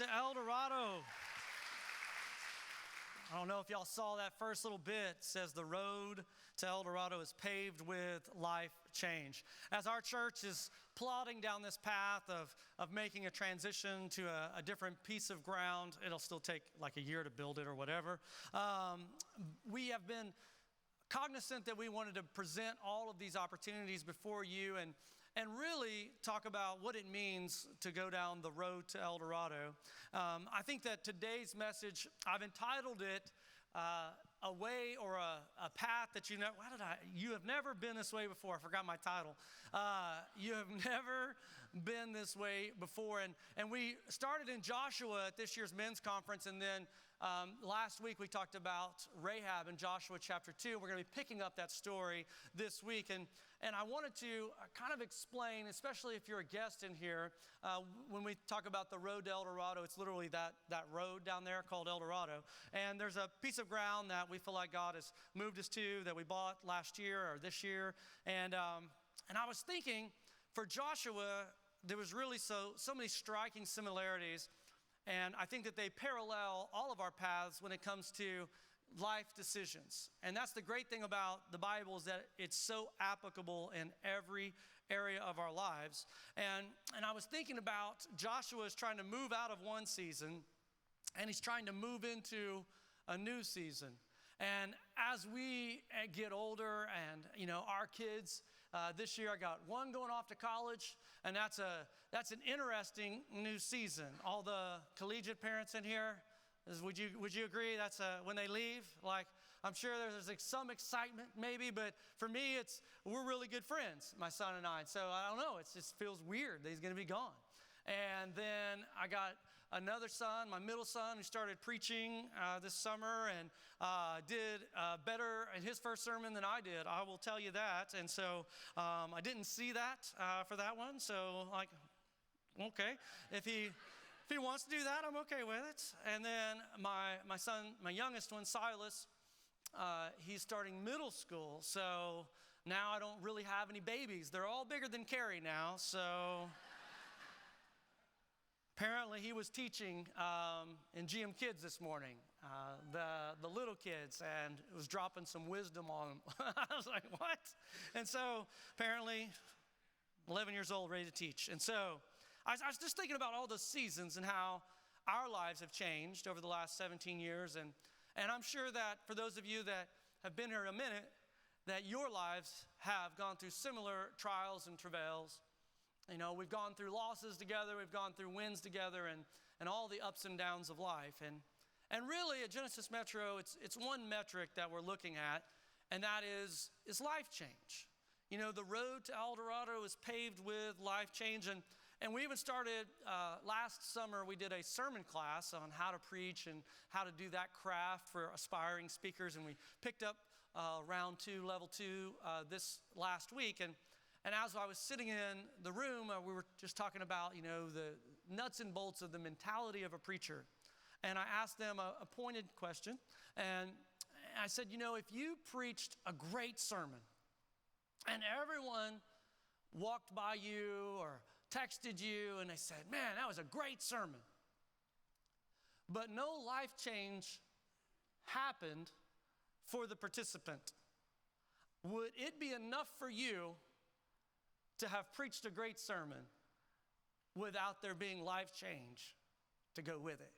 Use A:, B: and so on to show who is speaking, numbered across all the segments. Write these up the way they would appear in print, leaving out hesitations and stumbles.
A: to Eldorado. I don't know if y'all saw that first little bit. It says the road to Eldorado is paved with life change. As our church is plodding down this path of making a transition to a different piece of ground, it'll still take like a year to build it or whatever. We have been cognizant that we wanted to present all of these opportunities before you and really talk about what it means to go down the road to Eldorado. I think that today's message, I've entitled it a way or a path that you have never been this way before. I forgot my title. You have never been this way before. And we started in Joshua at this year's men's conference, and then last week we talked about Rahab in Joshua chapter 2. We're going to be picking up that story this week. And I wanted to kind of explain, especially if you're a guest in here, when we talk about the road to Eldorado, it's literally that road down there called Eldorado. And there's a piece of ground that we feel like God has moved us to, that we bought last year or this year. And I was thinking, for Joshua, there was really so many striking similarities. And I think that they parallel all of our paths when it comes to life decisions. And that's the great thing about the Bible, is that it's so applicable in every area of our lives. And I was thinking about Joshua is trying to move out of one season, and he's trying to move into a new season. And as we get older, and our kids, this year I got one going off to college, and that's an interesting new season. All the collegiate parents in here, would you agree? That's when they leave. Like, I'm sure there's like some excitement maybe, but for me, we're really good friends, my son and I. So I don't know. It just feels weird that he's going to be gone. And then I got another son, my middle son, who started preaching this summer and did better in his first sermon than I did. I will tell you that. And so I didn't see that for that one. So okay, if he wants to do that, I'm okay with it. And then my son, my youngest one, Silas, he's starting middle school. So now I don't really have any babies. They're all bigger than Carrie now. So apparently he was teaching in GM Kids this morning, the little kids, and was dropping some wisdom on them. I was like, what? And so apparently 11 years old, ready to teach. And so I was just thinking about all those seasons and how our lives have changed over the last 17 years. And I'm sure that for those of you that have been here a minute, that your lives have gone through similar trials and travails. We've gone through losses together, we've gone through wins together, and all the ups and downs of life. And really at Genesis Metro, it's one metric that we're looking at, and that is life change. The road to Eldorado is paved with life change. And we even started last summer, we did a sermon class on how to preach and how to do that craft for aspiring speakers. And we picked up round 2, level 2 this last week. And as I was sitting in the room, we were just talking about, the nuts and bolts of the mentality of a preacher. And I asked them a pointed question. And I said, if you preached a great sermon and everyone walked by you or texted you and they said, man, that was a great sermon, but no life change happened for the participant, would it be enough for you to have preached a great sermon without there being life change to go with it?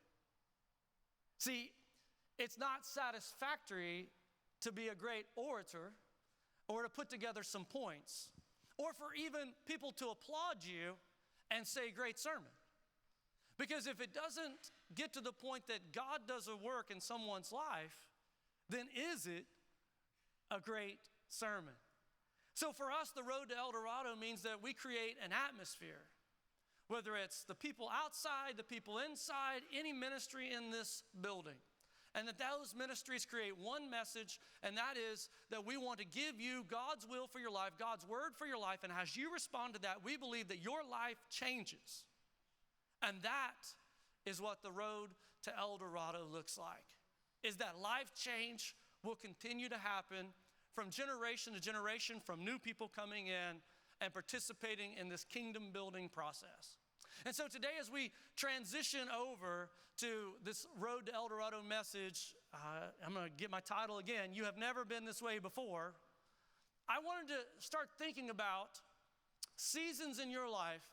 A: See, it's not satisfactory to be a great orator or to put together some points or for even people to applaud you and say great sermon. Because if it doesn't get to the point that God does a work in someone's life, then is it a great sermon? So for us, the road to Eldorado means that we create an atmosphere, whether it's the people outside, the people inside, any ministry in this building, and that those ministries create one message, and that is that we want to give you God's will for your life, God's word for your life, and as you respond to that, we believe that your life changes. And that is what the road to Eldorado looks like, is that life change will continue to happen from generation to generation, from new people coming in and participating in this kingdom building process. And so today, as we transition over to this Road to Eldorado message, I'm going to get my title again, You Have Never Been This Way Before. I wanted to start thinking about seasons in your life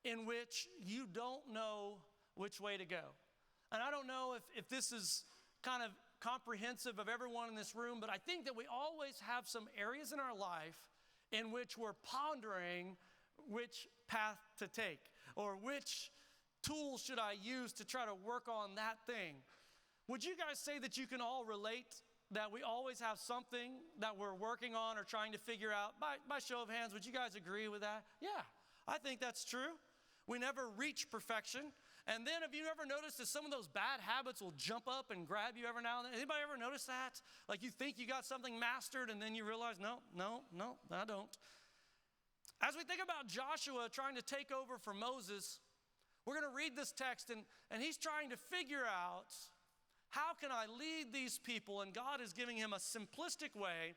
A: in which you don't know which way to go. And I don't know if this is kind of comprehensive of everyone in this room, but I think that we always have some areas in our life in which we're pondering which path to take, or which tools should I use to try to work on that thing. Would you guys say that you can all relate that we always have something that we're working on or trying to figure out? By show of hands, would you guys agree with that? Yeah, I think that's true. We never reach perfection. And then have you ever noticed that some of those bad habits will jump up and grab you every now and then? Anybody ever notice that? Like you think you got something mastered and then you realize, no, I don't. As we think about Joshua trying to take over for Moses, we're going to read this text and he's trying to figure out, how can I lead these people? And God is giving him a simplistic way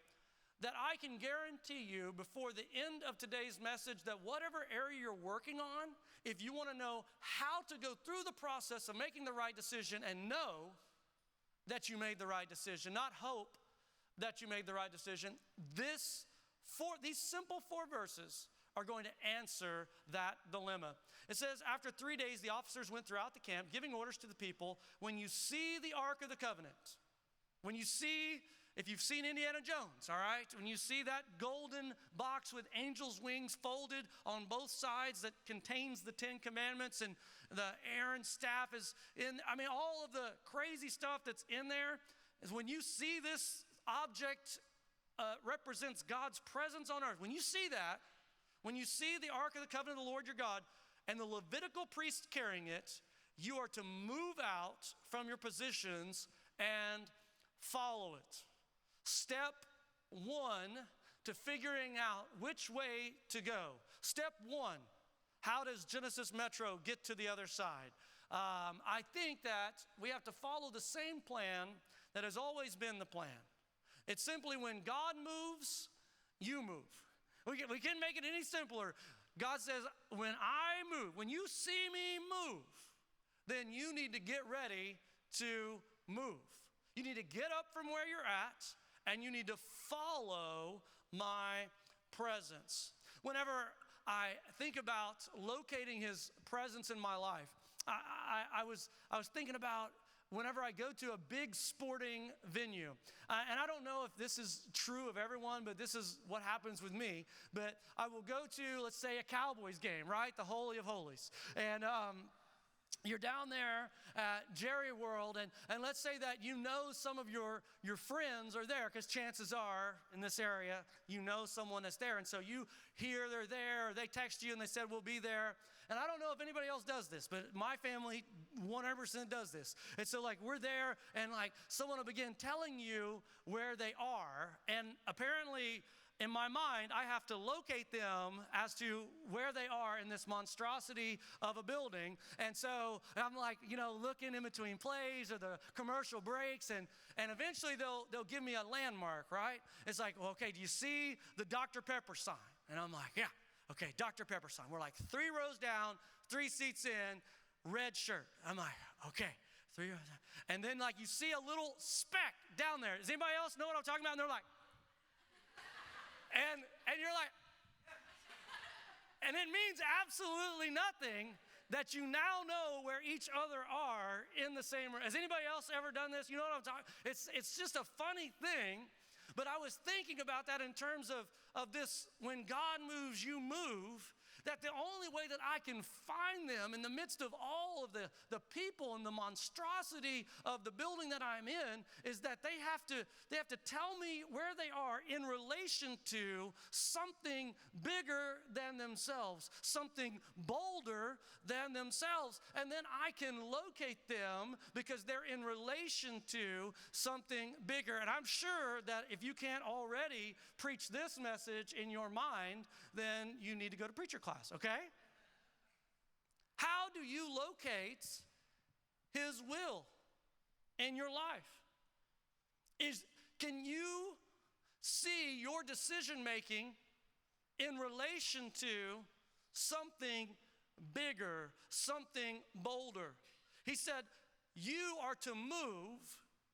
A: that I can guarantee you before the end of today's message that whatever area you're working on, if you want to know how to go through the process of making the right decision and know that you made the right decision, not hope that you made the right decision, these simple 4 verses are going to answer that dilemma. It says, after 3 days, the officers went throughout the camp, giving orders to the people, when you see the Ark of the Covenant, if you've seen Indiana Jones, all right, when you see that golden box with angels' wings folded on both sides that contains the 10 Commandments, and the Aaron staff is in, all of the crazy stuff that's in there, is when you see this object represents God's presence on earth. When you see that, when you see the Ark of the Covenant of the Lord your God and the Levitical priest carrying it, you are to move out from your positions and follow it. Step 1 to figuring out which way to go. Step 1, how does Genesis Metro get to the other side? I think that we have to follow the same plan that has always been the plan. It's simply when God moves, you move. We can't make it any simpler. God says, when I move, when you see me move, then you need to get ready to move. You need to get up from where you're at, and you need to follow my presence. Whenever I think about locating his presence in my life, I was thinking about whenever I go to a big sporting venue, and I don't know if this is true of everyone, but this is what happens with me, but I will go to, let's say, a Cowboys game, right? The Holy of Holies. And you're down there at Jerry World, and let's say that you know some of your friends are there, because chances are in this area, you know someone that's there. And so you hear they're there, or they text you and they said, we'll be there. And I don't know if anybody else does this, but my family 100% does this. And so we're there, and someone will begin telling you where they are. And apparently, in my mind, I have to locate them as to where they are in this monstrosity of a building. And so I'm looking in between plays or the commercial breaks, and eventually they'll give me a landmark, right? It's like, well, okay, do you see the Dr. Pepper sign? And I'm like, yeah, okay, Dr. Pepper sign. We're 3 rows down, 3 seats in, red shirt. I'm like, okay, 3 rows down. And then you see a little speck down there. Does anybody else know what I'm talking about? And they're like, and you're like, and it means absolutely nothing that you now know where each other are in the same room. Has anybody else ever done this? You know what I'm talking? It's just a funny thing, but I was thinking about that in terms of this, when God moves, you move, that the only way that I can find them in the midst of all of the people and the monstrosity of the building that I'm in is that they have to tell me where they are in relation to something bigger than themselves, something bolder than themselves. And then I can locate them because they're in relation to something bigger. And I'm sure that if you can't already preach this message in your mind, then you need to go to preacher class, okay? How do you locate his will in your life? Can you see your decision making in relation to something bigger, something bolder. He said, you are to move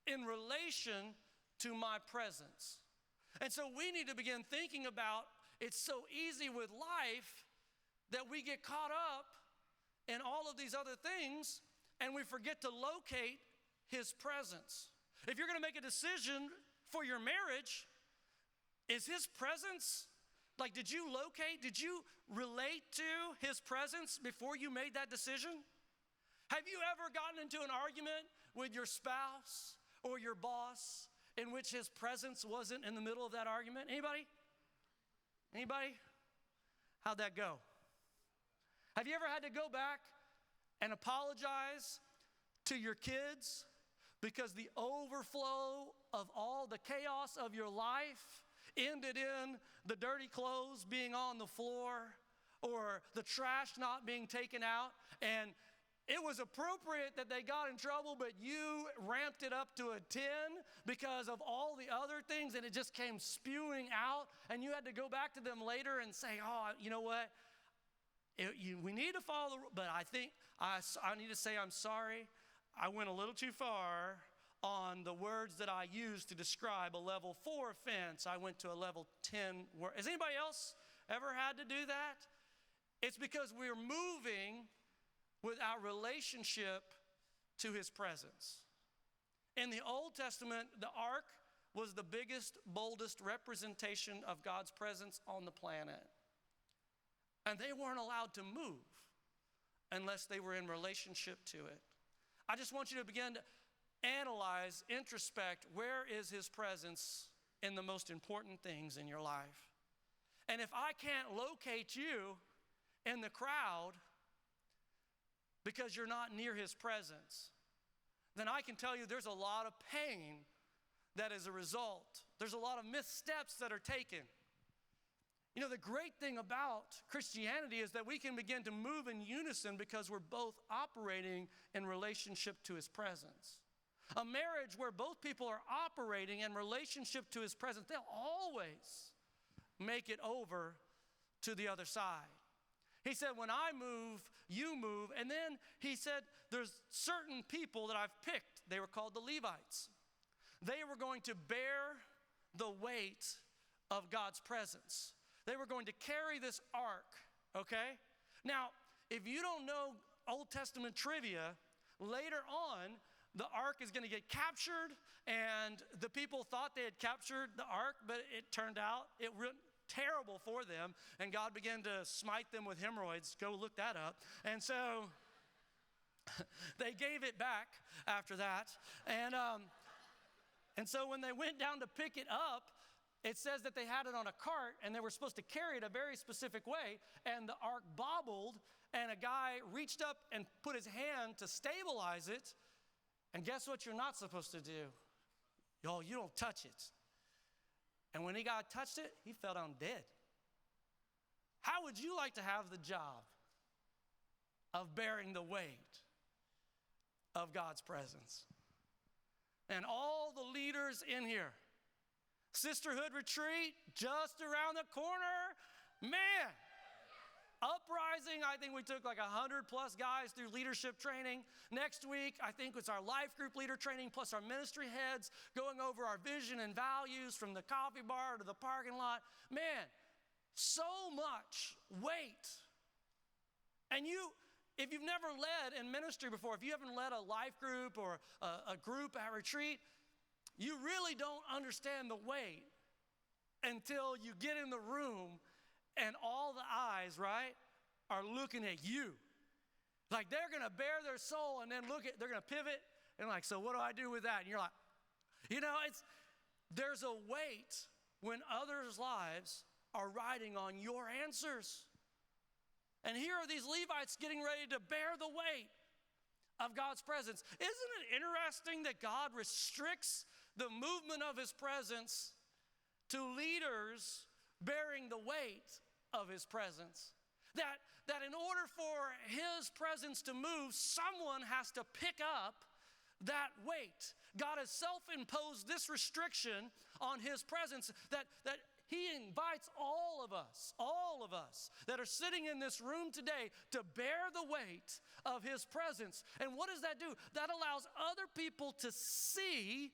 A: in relation to my presence. And so we need to begin thinking about, it's so easy with life that we get caught up in all of these other things and we forget to locate his presence. If you're going to make a decision for your marriage, is his presence, like did you relate to his presence before you made that decision? Have you ever gotten into an argument with your spouse or your boss in which his presence wasn't in the middle of that argument? Anybody? Anybody? How'd that go? Have you ever had to go back and apologize to your kids because the overflow of all the chaos of your life ended in the dirty clothes being on the floor or the trash not being taken out, and it was appropriate that they got in trouble, but you ramped it up to a 10 because of all the other things, and it just came spewing out, and you had to go back to them later and say, oh, you know what? We need to follow the rule, but I think I need to say I'm sorry. I went a little too far on the words that I used to describe a level 4 offense. I went to a level 10 word. Has anybody else ever had to do that? It's because we're moving with our relationship to his presence. In the Old Testament, the ark was the biggest, boldest representation of God's presence on the planet. And they weren't allowed to move unless they were in relationship to it. I just want you to begin to analyze, introspect, where is his presence in the most important things in your life? And if I can't locate you in the crowd because you're not near his presence, then I can tell you there's a lot of pain that is a result. There's a lot of missteps that are taken. You know, the great thing about Christianity is that we can begin to move in unison because we're both operating in relationship to his presence. A marriage where both people are operating in relationship to his presence, they'll always make it over to the other side. He said, when I move, you move. And then he said, there's certain people that I've picked. They were called the Levites. They were going to bear the weight of God's presence. They were going to carry this ark, okay? Now, if you don't know Old Testament trivia, later on, the ark is going to get captured, and the people thought they had captured the ark, but it turned out it went terrible for them, and God began to smite them with hemorrhoids. Go look that up. And so they gave it back after that. And so when they went down to pick it up, it says that they had it on a cart, and they were supposed to carry it a very specific way, and the ark bobbled, and a guy reached up and put his hand to stabilize it, and guess what you're not supposed to do? Y'all, you don't touch it. And when he got touched it, he fell down dead. How would you like to have the job of bearing the weight of God's presence? And all the leaders in here, Sisterhood Retreat, just around the corner. Man, Uprising, I think we took like 100 plus guys through leadership training. Next week, I think it's our life group leader training plus our ministry heads going over our vision and values from the coffee bar to the parking lot. Man, so much weight. And if you've never led in ministry before, if you haven't led a life group or a group at retreat, you really don't understand the weight until you get in the room and all the eyes, right, are looking at you. Like they're going to bare their soul and then they're going to pivot and like, so what do I do with that? And you're like, there's a weight when others' lives are riding on your answers. And here are these Levites getting ready to bear the weight of God's presence. Isn't it interesting that God restricts the movement of his presence to leaders bearing the weight of his presence? That in order for his presence to move, someone has to pick up that weight. God has self-imposed this restriction on his presence that He invites all of us that are sitting in this room today to bear the weight of his presence. And what does that do? That allows other people to see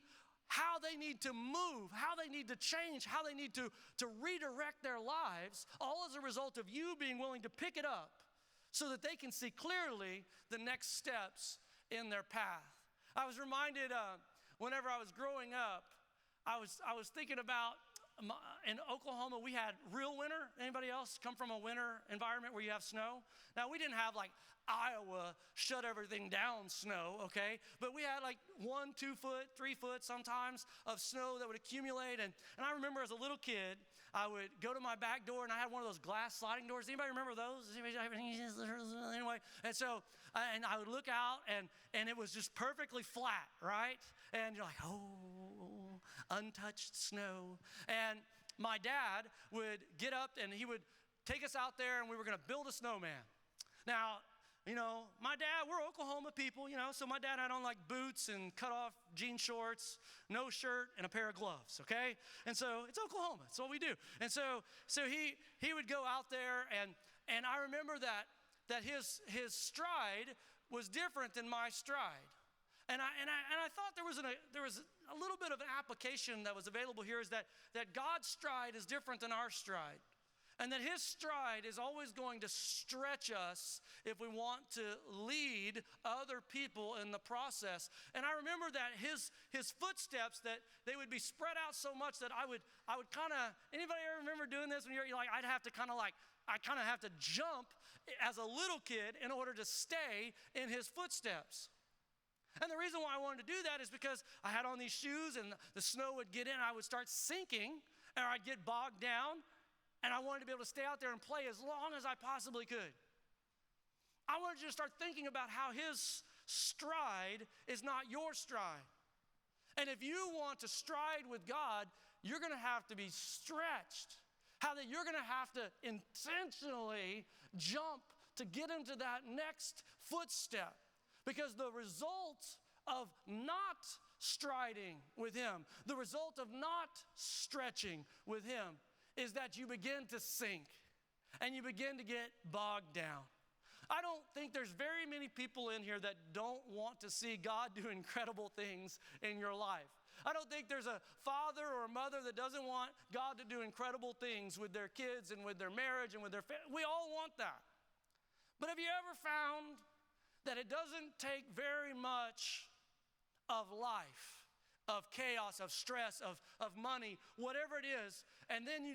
A: how they need to move, how they need to change, how they need to redirect their lives, all as a result of you being willing to pick it up so that they can see clearly the next steps in their path. I was reminded whenever I was growing up, I was thinking about in Oklahoma, we had real winter. Anybody else come from a winter environment where you have snow? Now, we didn't have like Iowa shut everything down snow, okay? But we had like 1, 2 foot, 3 foot sometimes of snow that would accumulate. And I remember as a little kid, I would go to my back door and I had one of those glass sliding doors. Anybody remember those? Anyway, and so, and I would look out and it was just perfectly flat, right? And you're like, oh, untouched snow. And my dad would get up and he would take us out there and we were going to build a snowman. Now, my dad, we're Oklahoma people, so my dad had on like boots and cut off jean shorts, no shirt, and a pair of gloves, okay? And so it's Oklahoma, it's what we do. And so he would go out there and I remember that his stride was different than my stride. And I thought there was a little bit of an application that was available here is that God's stride is different than our stride. And that his stride is always going to stretch us if we want to lead other people in the process. And I remember that his footsteps, that they would be spread out so much that I would kind of, anybody ever remember doing this when you're like, I kind of have to jump as a little kid in order to stay in his footsteps. And the reason why I wanted to do that is because I had on these shoes and the snow would get in, I would start sinking, or I'd get bogged down, and I wanted to be able to stay out there and play as long as I possibly could. I wanted you to start thinking about how his stride is not your stride. And if you want to stride with God, you're going to have to be stretched. How that you're going to have to intentionally jump to get into that next footstep. Because the result of not striding with him, the result of not stretching with him, is that you begin to sink and you begin to get bogged down. I don't think there's very many people in here that don't want to see God do incredible things in your life. I don't think there's a father or a mother that doesn't want God to do incredible things with their kids and with their marriage and with their family. We all want that. But have you ever found that it doesn't take very much of life, of chaos, of stress, of money, whatever it is, and then you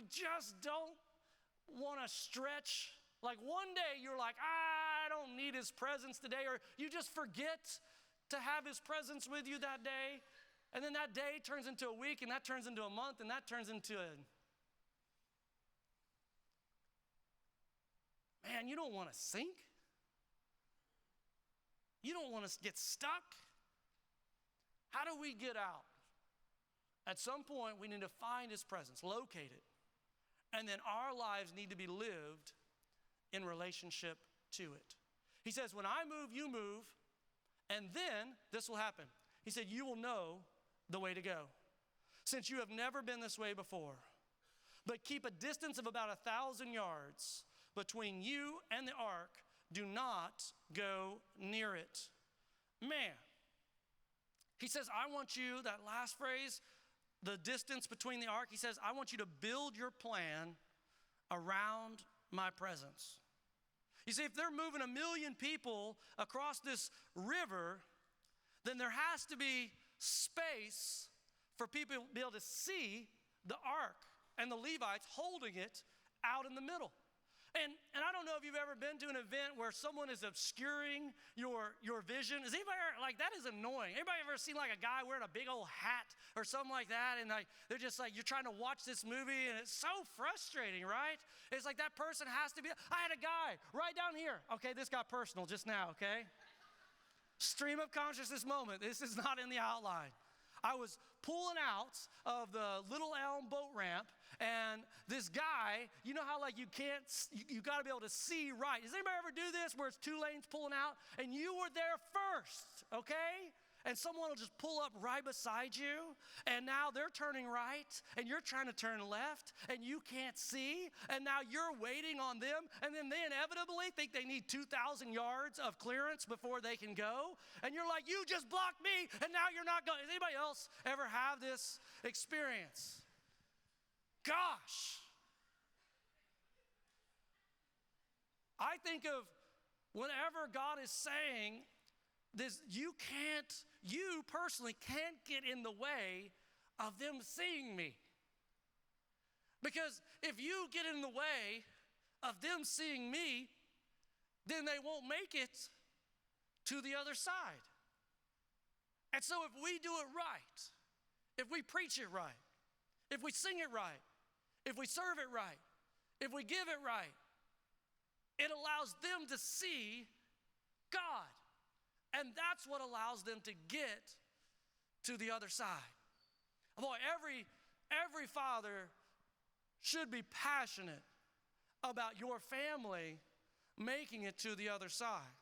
A: just don't want to stretch. Like one day you're like, I don't need his presence today, or you just forget to have his presence with you that day, and then that day turns into a week, and that turns into a month, and that turns into man, you don't want to sink. You don't want to get stuck. How do we get out? At some point, we need to find his presence, locate it, and then our lives need to be lived in relationship to it. He says, when I move, you move, and then this will happen. He said, you will know the way to go, since you have never been this way before. But keep a distance of about 1,000 yards between you and the ark. Do not go near it. Man. He says, I want you, that last phrase, the distance between the ark, he says, I want you to build your plan around my presence. You see, if they're moving 1 million people across this river, then there has to be space for people to be able to see the ark and the Levites holding it out in the middle. And I don't know if you've ever been to an event where someone is obscuring your vision. Is anybody like, that is annoying. Anybody ever seen like a guy wearing a big old hat or something like that? And like, they're just like, you're trying to watch this movie and it's so frustrating, right? It's like that person has to be, I had a guy right down here. Okay, this got personal just now, okay? Stream of consciousness moment. This is not in the outline. I was pulling out of the Little Elm boat ramp, and this guy, you know how like you got to be able to see right. Does anybody ever do this where it's 2 lanes pulling out, and you were there first, okay? And someone will just pull up right beside you, and now they're turning right, and you're trying to turn left, and you can't see, and now you're waiting on them, and then they inevitably think they need 2,000 yards of clearance before they can go, and you're like, you just blocked me, and now you're not going. Does anybody else ever have this experience? Gosh. I think of whenever God is saying this, you personally can't get in the way of them seeing me. Because if you get in the way of them seeing me, then they won't make it to the other side. And so if we do it right, if we preach it right, if we sing it right, if we serve it right, if we give it right, it allows them to see God. And that's what allows them to get to the other side. Boy, every father should be passionate about your family making it to the other side.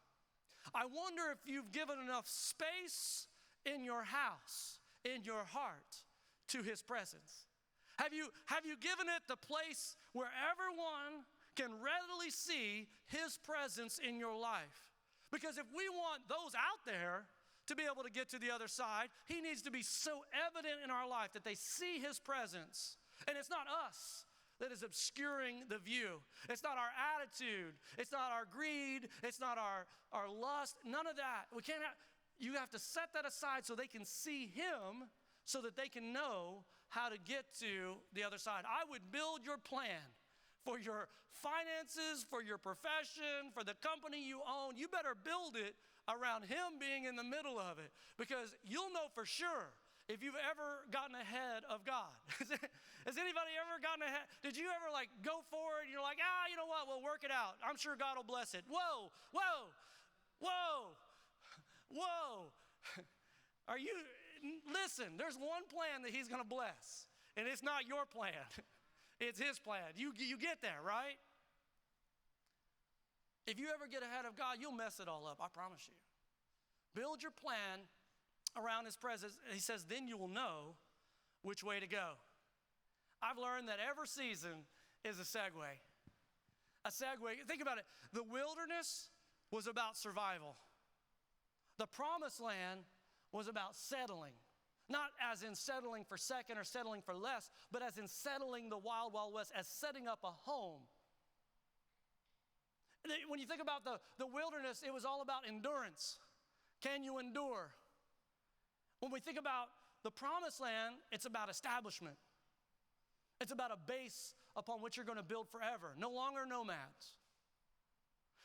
A: I wonder if you've given enough space in your house, in your heart, to his presence. Have you given it the place where everyone can readily see his presence in your life? Because if we want those out there to be able to get to the other side, he needs to be so evident in our life that they see his presence. And it's not us that is obscuring the view. It's not our attitude. It's not our greed. It's not our lust. None of that. You have to set that aside so they can see him, so that they can know how to get to the other side. I would build your plan for your finances, for your profession, for the company you own. You better build it around him being in the middle of it, because you'll know for sure if you've ever gotten ahead of God. Has anybody ever gotten ahead? Did you ever go forward and you're like, you know what, we'll work it out. I'm sure God will bless it. Whoa. Listen, there's one plan that he's going to bless, and it's not your plan. It's his plan. You get there, right? If you ever get ahead of God, you'll mess it all up, I promise you. Build your plan around his presence. He says, then you will know which way to go. I've learned that every season is a segue. A segue. Think about it. The wilderness was about survival. The promised land was about settling. Not as in settling for second or settling for less, but as in settling the wild, wild west, as setting up a home. When you think about the wilderness, it was all about endurance. Can you endure? When we think about the promised land, it's about establishment. It's about a base upon which you're going to build forever. No longer nomads.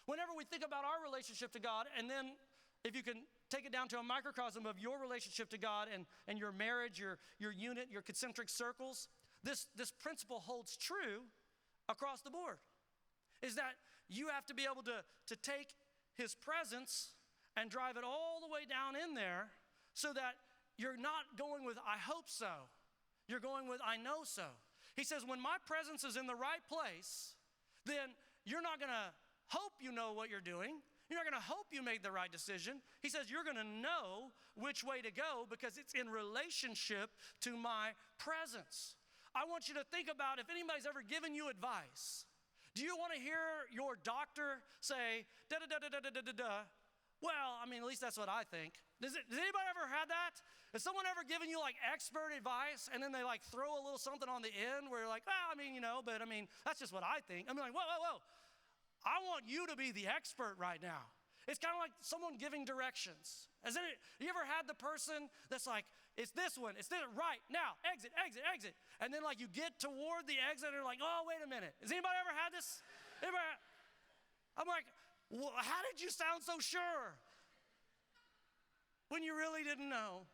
A: Whenever we think about our relationship to God, and then if you can take it down to a microcosm of your relationship to God and your marriage, your unit, your concentric circles, this principle holds true across the board. Is that you have to be able to take his presence and drive it all the way down in there, so that you're not going with, I hope so. You're going with, I know so. He says, when my presence is in the right place, then you're not going to hope you know what you're doing. You're not going to hope you made the right decision. He says you're going to know which way to go, because it's in relationship to my presence. I want you to think about, if anybody's ever given you advice, do you want to hear your doctor say, da-da-da-da-da-da-da-da? Well, at least that's what I think. Does anybody ever had that? Has someone ever given you expert advice, and then they throw a little something on the end where you're like, well, that's just what I think. I'm like, whoa. I want you to be the expert right now. It's kind of like someone giving directions. You ever had the person that's like, it's this one, it's this, right, now, exit. And then you get toward the exit and you're like, oh, wait a minute. Has anybody ever had this? I'm like, well, how did you sound so sure when you really didn't know?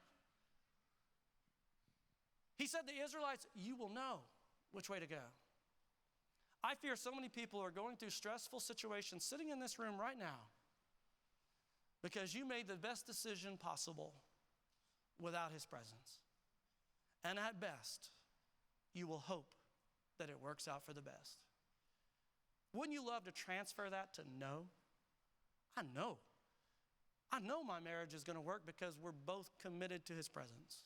A: He said to the Israelites, you will know which way to go. I fear so many people are going through stressful situations sitting in this room right now because you made the best decision possible without his presence. And at best, you will hope that it works out for the best. Wouldn't you love to transfer that to know? I know. I know my marriage is going to work because we're both committed to his presence.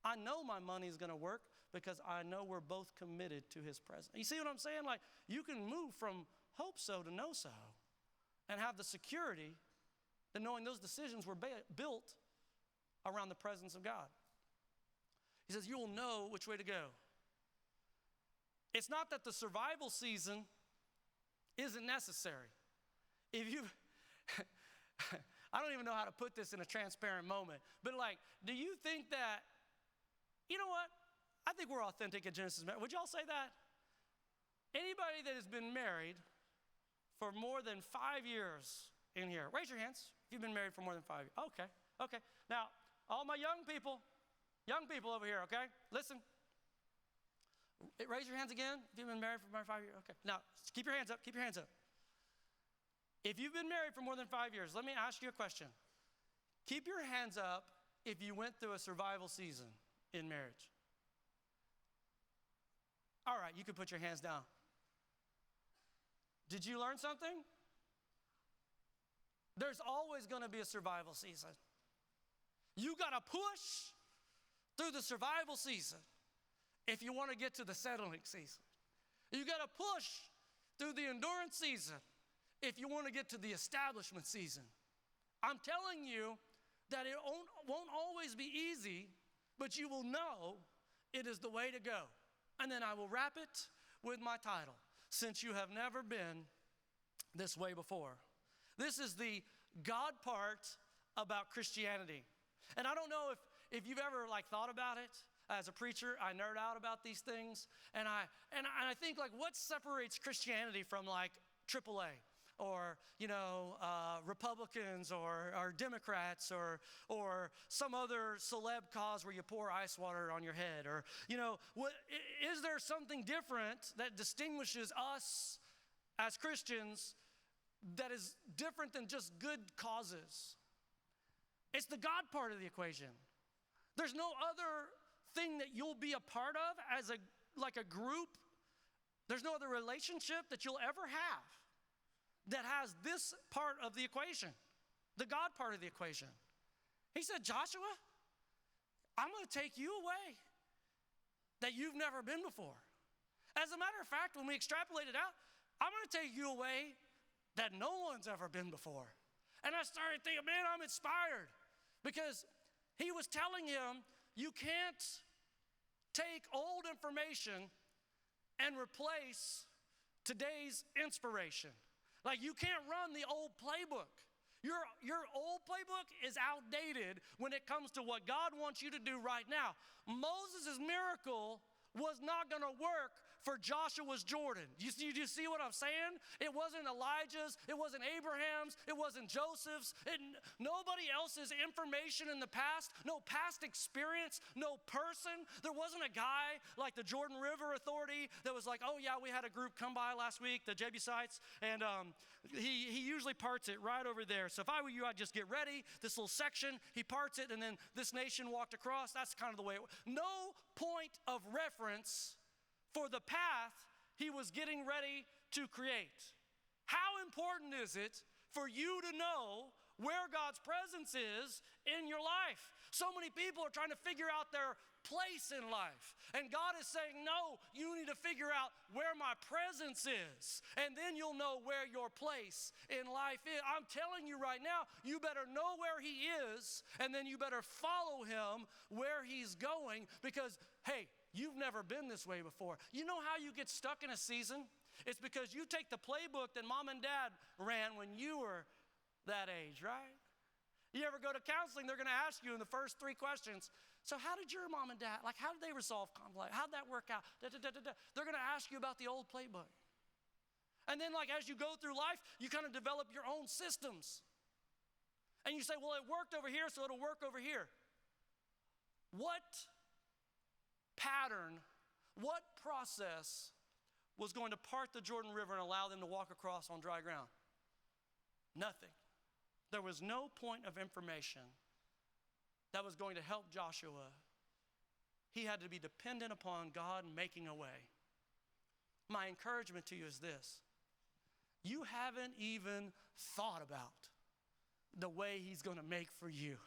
A: I know my money is going to work because I know we're both committed to his presence. You see what I'm saying? Like, you can move from hope so to know so and have the security that knowing those decisions were built around the presence of God. He says, you will know which way to go. It's not that the survival season isn't necessary. If you, I don't even know how to put this in a transparent moment, but like, do you think that, you know what? I think we're authentic at Genesis. Would y'all say that? Anybody that has been married for more than 5 years in here, raise your hands if you've been married for more than 5 years. Okay. Now, all my young people over here, okay? Listen. Raise your hands again if you've been married for more than 5 years. Okay. Now, keep your hands up. If you've been married for more than 5 years, let me ask you a question. Keep your hands up if you went through a survival season in marriage. All right, you can put your hands down. Did you learn something? There's always going to be a survival season. You got to push through the survival season if you want to get to the settling season. You got to push through the endurance season if you want to get to the establishment season. I'm telling you that it won't always be easy, but you will know it is the way to go. And then I will wrap it with my title, Since You Have Never Been This Way Before. This is the God part about Christianity. And I don't know if you've ever thought about it. As a preacher, I nerd out about these things. And I think what separates Christianity from AAA or, Republicans or Democrats or some other celeb cause where you pour ice water on your head or, is there something different that distinguishes us as Christians that is different than just good causes? It's the God part of the equation. There's no other thing that you'll be a part of as a group. There's no other relationship that you'll ever have that has this part of the equation, the God part of the equation. He said, Joshua, I'm going to take you away that you've never been before. As a matter of fact, when we extrapolate it out, I'm going to take you away that no one's ever been before. And I started thinking, man, I'm inspired because he was telling him, you can't take old information and replace today's inspiration. You can't run the old playbook. Your old playbook is outdated when it comes to what God wants you to do right now. Moses' miracle was not going to work for Joshua's Jordan. You see what I'm saying? It wasn't Elijah's, it wasn't Abraham's, it wasn't Joseph's. Nobody else's information in the past, no past experience, no person. There wasn't a guy like the Jordan River Authority that was like, oh yeah, we had a group come by last week, the Jebusites, and he usually parts it right over there. So if I were you, I'd just get ready, this little section, he parts it, and then this nation walked across. That's kind of the way it was. No point of reference for the path he was getting ready to create. How important is it for you to know where God's presence is in your life? So many people are trying to figure out their place in life. And God is saying, no, you need to figure out where my presence is. And then you'll know where your place in life is. I'm telling you right now, you better know where he is, and then you better follow him where he's going because, hey, you've never been this way before. You know how you get stuck in a season? It's because you take the playbook that mom and dad ran when you were that age, right? You ever go to counseling, they're going to ask you in the first 3 questions, so how did your mom and dad, how did they resolve conflict? How'd that work out? They're going to ask you about the old playbook. And then as you go through life, you kind of develop your own systems. And you say, well, it worked over here, so it'll work over here. What pattern, what process was going to part the Jordan River and allow them to walk across on dry ground? Nothing. There was no point of information that was going to help Joshua. He had to be dependent upon God making a way. My encouragement to you is this. You haven't even thought about the way he's going to make for you.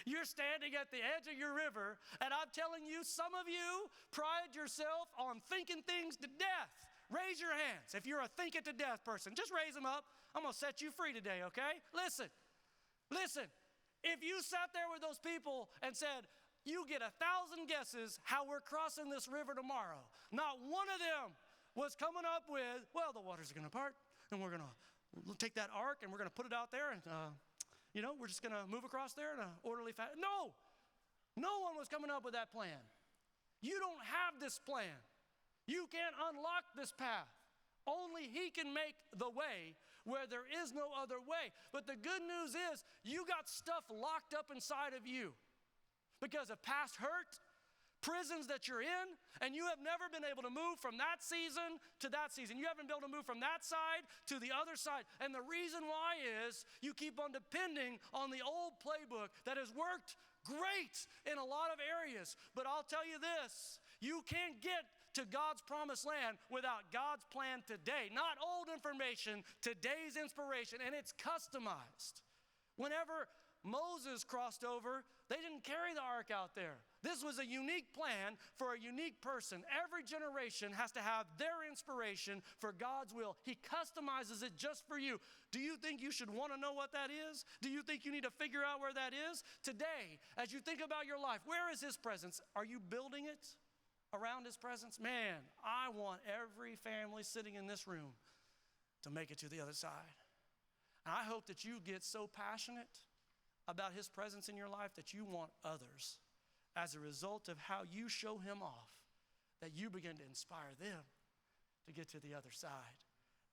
A: You're standing at the edge of your river, and I'm telling you, some of you pride yourself on thinking things to death. Raise your hands if you're a think it to death person. Just raise them up. I'm going to set you free today, okay? Listen. If you sat there with those people and said, you get 1,000 guesses how we're crossing this river tomorrow, not one of them was coming up with, well, the waters are going to part, and we're going to take that ark, and we're going to put it out there, and we're just going to move across there in an orderly fashion. No one was coming up with that plan. You don't have this plan. You can't unlock this path. Only he can make the way where there is no other way. But the good news is you got stuff locked up inside of you because of past hurt, prisons that you're in, and you have never been able to move from that season to that season. You haven't been able to move from that side to the other side. And the reason why is you keep on depending on the old playbook that has worked great in a lot of areas. But I'll tell you this, you can't get to God's promised land without God's plan today. Not old information, today's inspiration, and it's customized. Whenever Moses crossed over, they didn't carry the ark out there. This was a unique plan for a unique person. Every generation has to have their inspiration for God's will. He customizes it just for you. Do you think you should want to know what that is? Do you think you need to figure out where that is? Today, as you think about your life, where is his presence? Are you building it around his presence? Man, I want every family sitting in this room to make it to the other side. And I hope that you get so passionate about his presence in your life that you want others, as a result of how you show him off, that you begin to inspire them to get to the other side.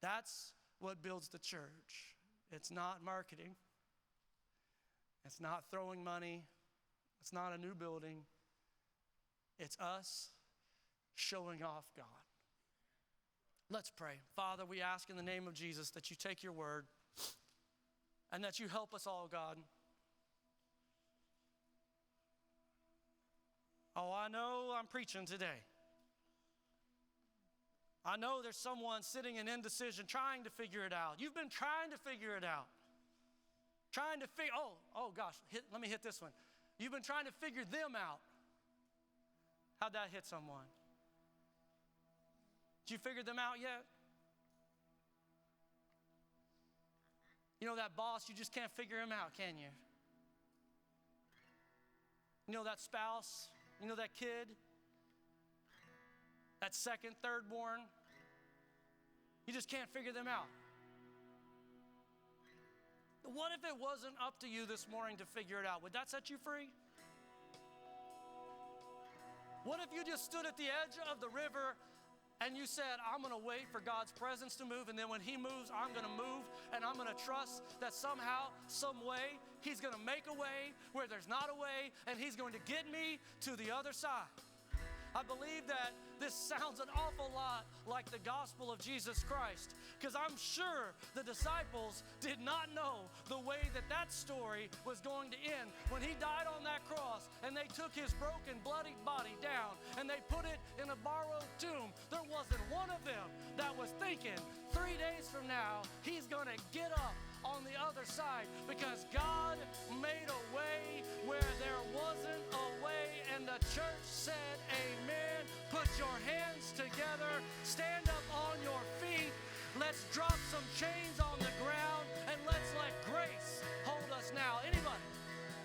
A: That's what builds the church. It's not marketing. It's not throwing money. It's not a new building. It's us showing off God. Let's pray. Father, we ask in the name of Jesus that you take your word and that you help us all, God. Oh, I know I'm preaching today. I know there's someone sitting in indecision trying to figure it out. You've been trying to figure it out. Let me hit this one. You've been trying to figure them out. How'd that hit someone? Did you figure them out yet? You know that boss, you just can't figure him out, can you? You know that spouse? You know that kid? That second, third born? You just can't figure them out. What if it wasn't up to you this morning to figure it out? Would that set you free? What if you just stood at the edge of the river and you said, I'm going to wait for God's presence to move, and then when he moves, I'm going to move, and I'm going to trust that somehow, some way, he's going to make a way where there's not a way, and he's going to get me to the other side. I believe that this sounds an awful lot like the gospel of Jesus Christ, because I'm sure the disciples did not know the way that story was going to end. When he died on that cross and they took his broken, bloody body down and they put it in a borrowed tomb, there wasn't one of them that was thinking 3 days from now he's going to get up on the other side, because God made a way where there wasn't a way, and the church said amen. Put your hands together, stand up on your feet, let's drop some chains on the ground, and let's let grace hold us now. Anybody?